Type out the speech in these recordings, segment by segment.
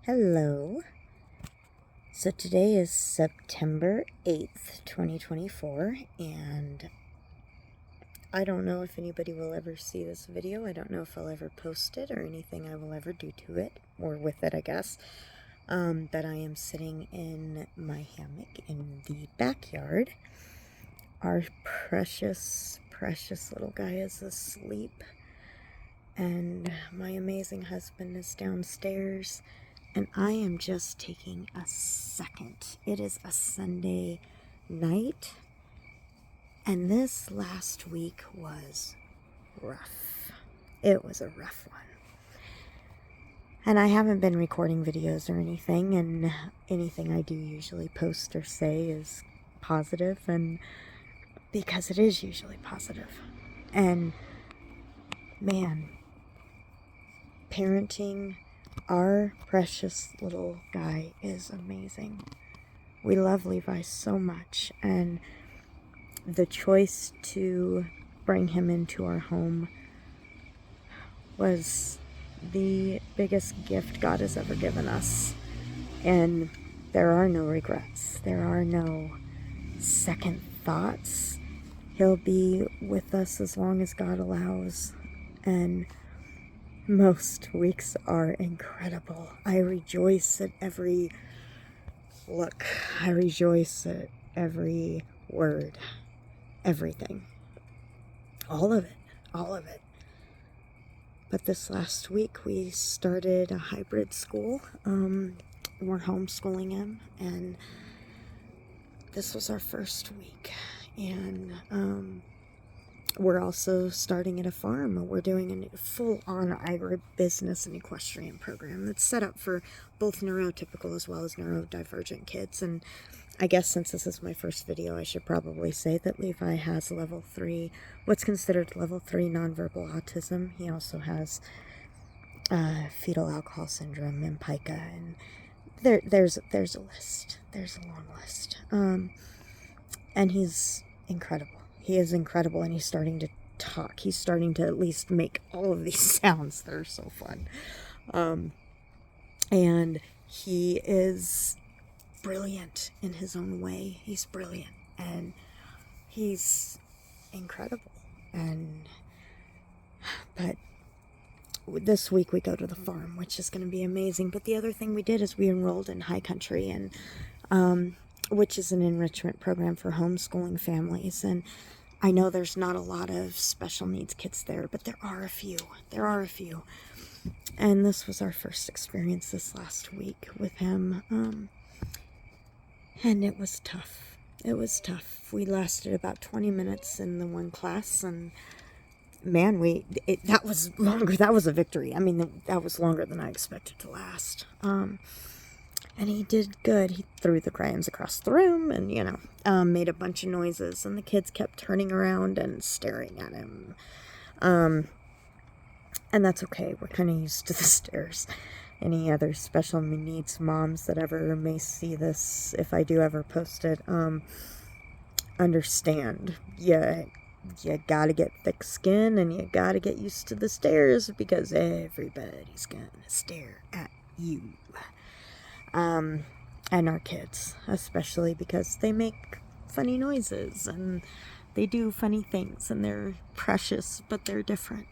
Hello. So today is September 8th, 2024, and I don't know if anybody will ever see this video. I don't know if I'll ever post it or anything I will ever do to it, or with it, I guess. But I am sitting in my hammock in the backyard. Our precious, precious little guy is asleep, and my amazing husband is downstairs. And I am just taking a second. It is a Sunday night, and this last week was rough. It was a rough one. And I haven't been recording videos or anything, and anything I do usually post or say is positive, and because it is usually positive. And man, parenting our precious little guy is amazing. We love Levi so much, and the choice to bring him into our home was the biggest gift God has ever given us. And there are no regrets. There are no second thoughts. He'll be with us as long as God allows. And most weeks are incredible. I rejoice at every look. I rejoice at every word. Everything. All of it. All of it. But this last week we started a hybrid school. We're homeschooling him, and this was our first week. And we're also starting at a farm. We're doing a full-on agribusiness and equestrian program that's set up for both neurotypical as well as neurodivergent kids. And I guess since this is my first video, I should probably say that Levi has level 3, what's considered level 3 nonverbal autism. He also has fetal alcohol syndrome and pica, and there's a list. There's a long list. And he's incredible. He is incredible, and he's starting to talk. He's starting to at least make all of these sounds that are so fun. And he is brilliant in his own way. He's brilliant, and he's incredible. But this week we go to the farm, which is going to be amazing. But the other thing we did is we enrolled in High Country, and which is an enrichment program for homeschooling families. And I know there's not a lot of special needs kids there, but there are a few. There are a few. And this was our first experience this last week with him. And it was tough. It was tough. We lasted about 20 minutes in the one class, and man, that was longer. That was a victory. I mean, that was longer than I expected to last. And he did good. He threw the crayons across the room and, made a bunch of noises. And the kids kept turning around and staring at him. And that's okay. We're kind of used to the stares. Any other special needs moms that ever may see this, if I do ever post it, understand. You gotta get thick skin, and you gotta get used to the stares, because everybody's gonna stare at you. And our kids, especially, because they make funny noises and they do funny things, and they're precious, but they're different.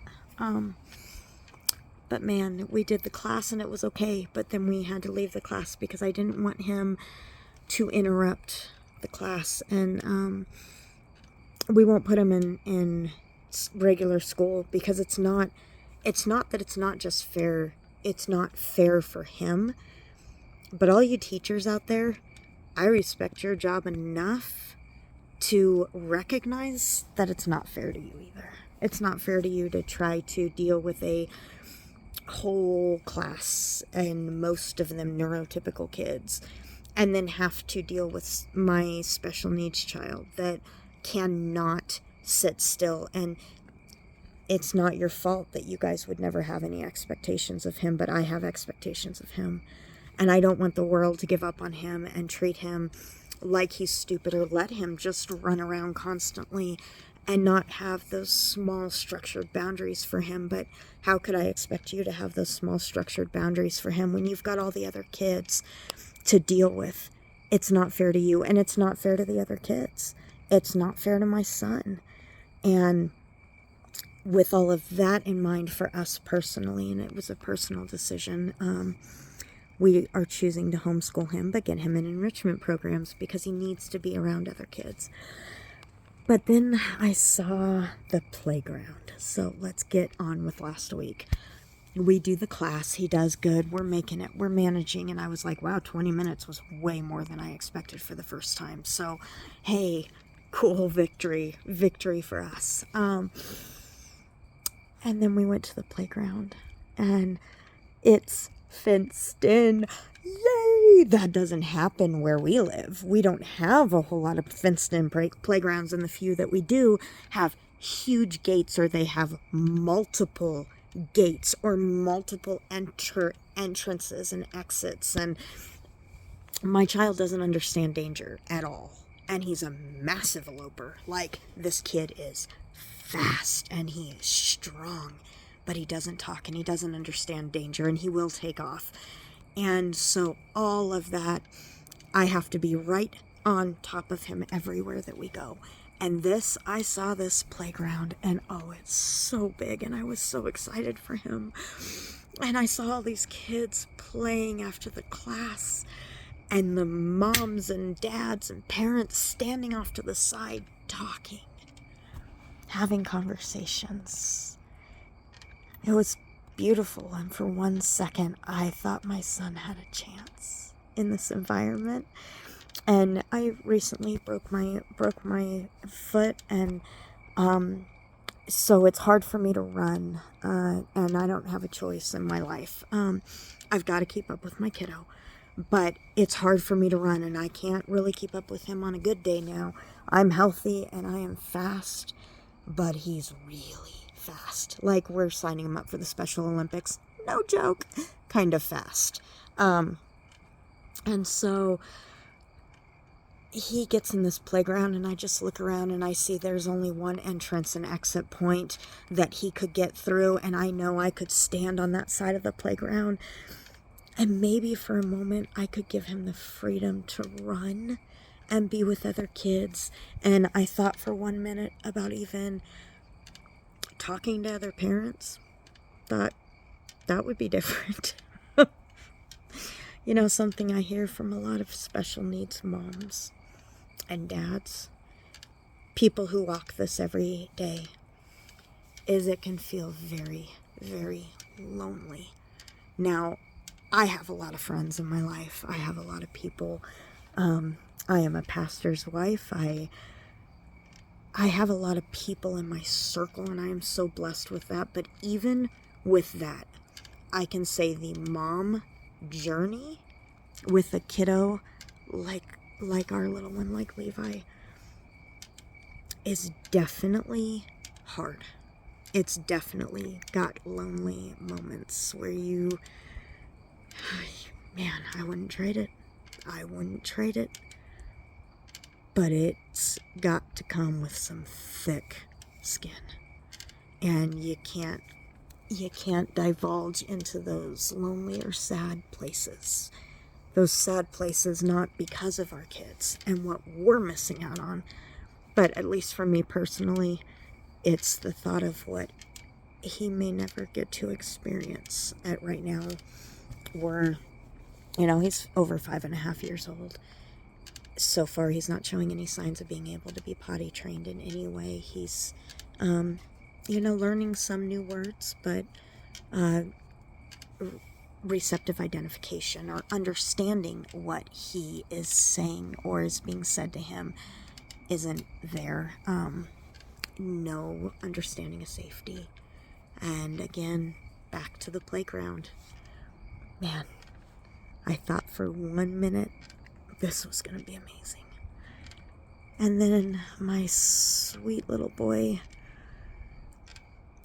But man, we did the class and it was okay, but then we had to leave the class because I didn't want him to interrupt the class. And we won't put him in regular school, because it's not that it's not just fair. It's not fair for him. But all you teachers out there, I respect your job enough to recognize that it's not fair to you either. It's not fair to you to try to deal with a whole class, and most of them neurotypical kids, and then have to deal with my special needs child that cannot sit still. And it's not your fault that you guys would never have any expectations of him, but I have expectations of him. And I don't want the world to give up on him and treat him like he's stupid, or let him just run around constantly and not have those small structured boundaries for him. But how could I expect you to have those small structured boundaries for him when you've got all the other kids to deal with? It's not fair to you, and it's not fair to the other kids. It's not fair to my son. And with all of that in mind for us personally, and it was a personal decision, we are choosing to homeschool him, but get him in enrichment programs because he needs to be around other kids. But then I saw the playground. So let's get on with last week. We do the class. He does good. We're making it. We're managing. And I was like, wow, 20 minutes was way more than I expected for the first time. So, hey, cool victory. Victory for us. And then we went to the playground. And it's fenced in. Yay! That doesn't happen where we live. We don't have a whole lot of fenced in playgrounds, and the few that we do have huge gates, or they have multiple gates or multiple entrances and exits. And my child doesn't understand danger at all, and he's a massive eloper. Like, this kid is fast and he is strong, but he doesn't talk and he doesn't understand danger, and he will take off. And so all of that, I have to be right on top of him everywhere that we go. And I saw this playground, and oh, it's so big, and I was so excited for him. And I saw all these kids playing after the class, and the moms and dads and parents standing off to the side talking, having conversations. It was beautiful, and for 1 second I thought my son had a chance in this environment. And I recently broke my foot, and so it's hard for me to run, and I don't have a choice in my life. I've got to keep up with my kiddo, but it's hard for me to run, and I can't really keep up with him on a good day now. I'm healthy and I am fast, but he's really fast. Like, we're signing him up for the Special Olympics. No joke. Kind of fast. And so he gets in this playground, and I just look around and I see there's only one entrance and exit point that he could get through, and I know I could stand on that side of the playground, and maybe for a moment I could give him the freedom to run and be with other kids. And I thought for 1 minute about even talking to other parents. Thought that would be different. You know, something I hear from a lot of special needs moms and dads, people who walk this every day, is it can feel very, very lonely. Now, I have a lot of friends in my life. I have a lot of people. I am a pastor's wife. I have a lot of people in my circle, and I am so blessed with that. But even with that, I can say the mom journey with a kiddo like our little one, like Levi, is definitely hard. It's definitely got lonely moments where man, I wouldn't trade it. I wouldn't trade it. But it's got to come with some thick skin. And you can't divulge into those lonely or sad places. Those sad places, not because of our kids and what we're missing out on, but at least for me personally, it's the thought of what he may never get to experience at right now. He's over 5.5 years old. So far, he's not showing any signs of being able to be potty trained in any way. He's, learning some new words, but receptive identification or understanding what he is saying or is being said to him isn't there. No understanding of safety. And again, back to the playground. Man, I thought for 1 minute this was going to be amazing. And then my sweet little boy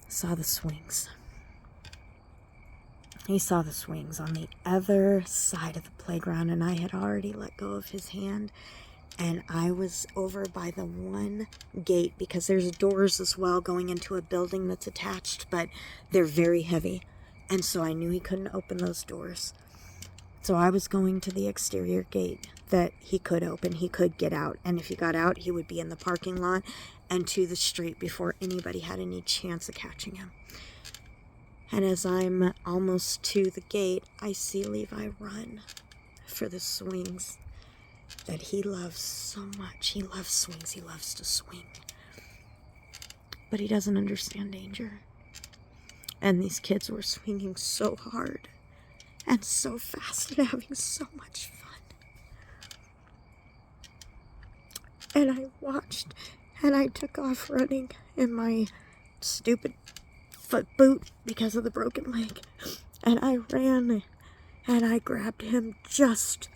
saw the swings. He saw the swings on the other side of the playground, and I had already let go of his hand, And I was over by the one gate, because there's doors as well going into a building that's attached, but they're very heavy. And so I knew he couldn't open those doors. So I was going to the exterior gate that he could open. He could get out. And if he got out, he would be in the parking lot and to the street before anybody had any chance of catching him. And as I'm almost to the gate, I see Levi run for the swings that he loves so much. He loves swings. He loves to swing. But he doesn't understand danger. And these kids were swinging so hard and so fast and having so much fun. And I watched, and I took off running in my stupid foot boot because of the broken leg. And I ran, and I grabbed him just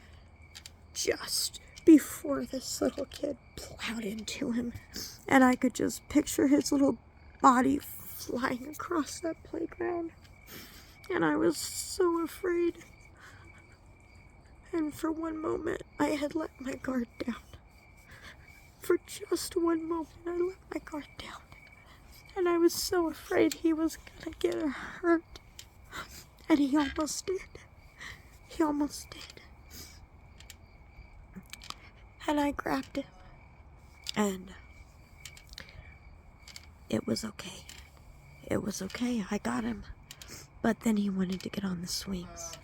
before this little kid plowed into him. And I could just picture his little body flying across that playground. And I was so afraid. And for one moment, I had let my guard down. For just one moment, I let my guard down. And I was so afraid he was gonna get hurt. And he almost did. He almost did. And I grabbed him. And it was okay. It was okay. I got him. But then he wanted to get on the swings.